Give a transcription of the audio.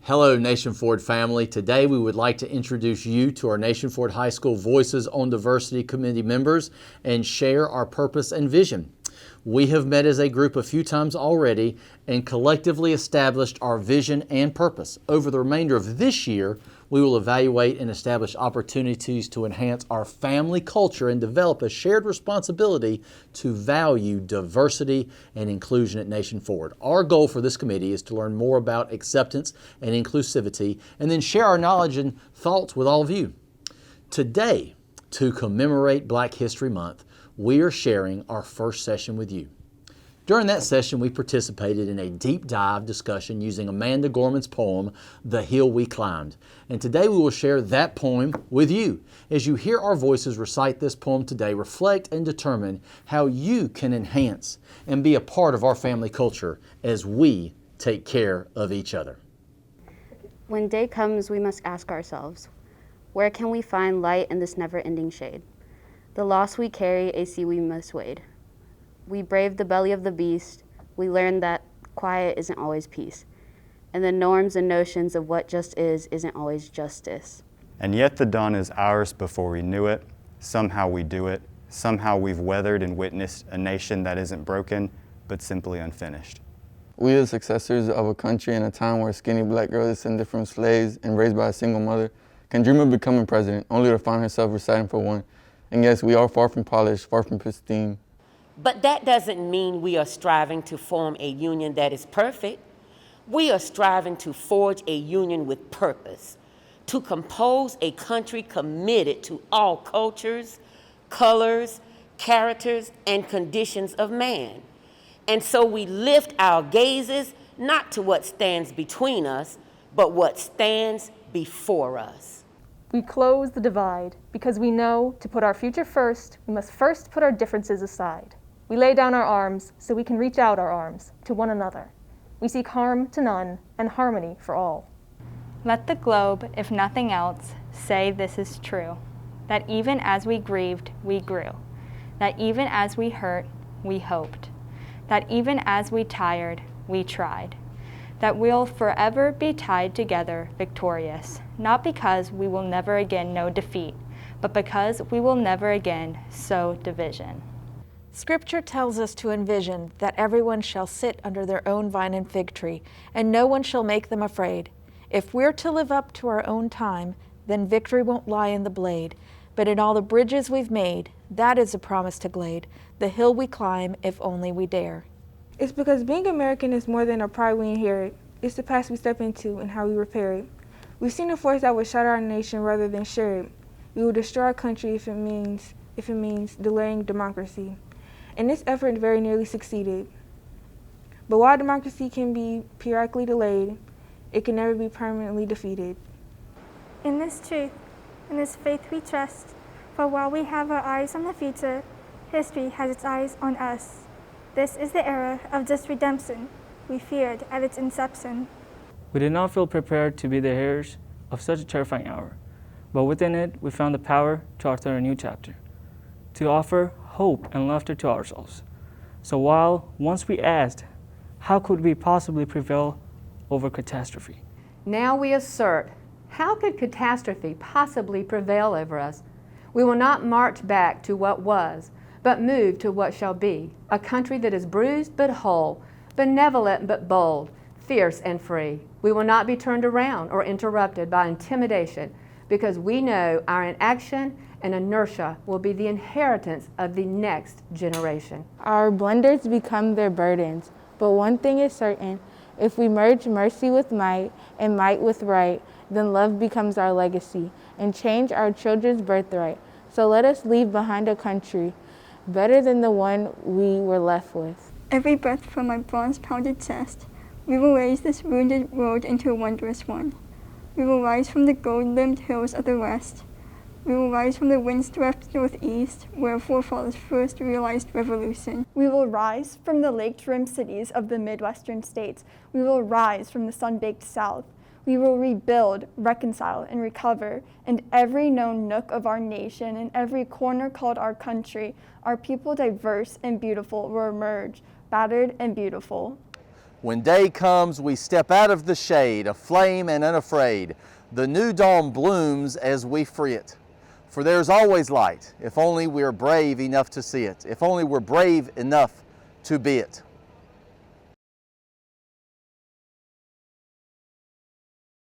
Hello, Nation Ford family. Today we would like to introduce you to our Nation Ford High School Voices on Diversity Committee members and share our purpose and vision. We have met as a group a few times already and collectively established our vision and purpose. Over the remainder of this year, we will evaluate and establish opportunities to enhance our family culture and develop a shared responsibility to value diversity and inclusion at Nation Ford. Our goal for this committee is to learn more about acceptance and inclusivity and then share our knowledge and thoughts with all of you. Today, to commemorate Black History Month, we are sharing our first session with you. During that session, we participated in a deep dive discussion using Amanda Gorman's poem, The Hill We Climbed. And today we will share that poem with you. As you hear our voices recite this poem today, reflect and determine how you can enhance and be a part of our family culture as we take care of each other. When day comes, we must ask ourselves, where can we find light in this never-ending shade? The loss we carry, a sea we must wade. We brave the belly of the beast. We learn that quiet isn't always peace. And the norms and notions of what just is isn't always justice. And yet the dawn is ours before we knew it. Somehow we do it. Somehow we've weathered and witnessed a nation that isn't broken, but simply unfinished. We are the successors of a country in a time where skinny black girls descended from slaves and raised by a single mother can dream of becoming president, only to find herself reciting for one. And yes, we are far from polished, far from pristine. But that doesn't mean we are striving to form a union that is perfect. We are striving to forge a union with purpose, to compose a country committed to all cultures, colors, characters, and conditions of man. And so we lift our gazes not to what stands between us, but what stands before us. We close the divide because we know to put our future first, we must first put our differences aside. We lay down our arms so we can reach out our arms to one another. We seek harm to none and harmony for all. Let the globe, if nothing else, say this is true, that even as we grieved, we grew, that even as we hurt, we hoped, that even as we tired, we tried, that we'll forever be tied together victorious, not because we will never again know defeat, but because we will never again sow division. Scripture tells us to envision that everyone shall sit under their own vine and fig tree, and no one shall make them afraid. If we're to live up to our own time, then victory won't lie in the blade, but in all the bridges we've made, that is a promise to glade, the hill we climb if only we dare. It's because being American is more than a pride we inherit. It's the past we step into and how we repair it. We've seen a force that would shatter our nation rather than share it. We will destroy our country if it means delaying democracy. And this effort very nearly succeeded. But while democracy can be periodically delayed, it can never be permanently defeated. In this truth, in this faith we trust, for while we have our eyes on the future, history has its eyes on us. This is the era of just redemption we feared at its inception. We did not feel prepared to be the heirs of such a terrifying hour, but within it we found the power to author a new chapter, to offer hope and laughter to ourselves. So while once we asked, how could we possibly prevail over catastrophe? Now we assert, how could catastrophe possibly prevail over us? We will not march back to what was, but move to what shall be, a country that is bruised but whole, benevolent but bold, fierce and free. We will not be turned around or interrupted by intimidation, because we know our inaction and inertia will be the inheritance of the next generation. Our blunders become their burdens, but one thing is certain, if we merge mercy with might and might with right, then love becomes our legacy and change our children's birthright. So let us leave behind a country better than the one we were left with. Every breath from my bronze-pounded chest, we will raise this wounded world into a wondrous one. We will rise from the gold-limbed hills of the west. We will rise from the windswept northeast, where our forefathers first realized revolution. We will rise from the lake-rimmed cities of the Midwestern states. We will rise from the sun-baked south. We will rebuild, reconcile, and recover, and every known nook of our nation and every corner called our country, our people diverse and beautiful will emerge, battered and beautiful. When day comes, we step out of the shade, aflame and unafraid. The new dawn blooms as we free it. For there's always light, if only we're brave enough to see it, if only we're brave enough to be it.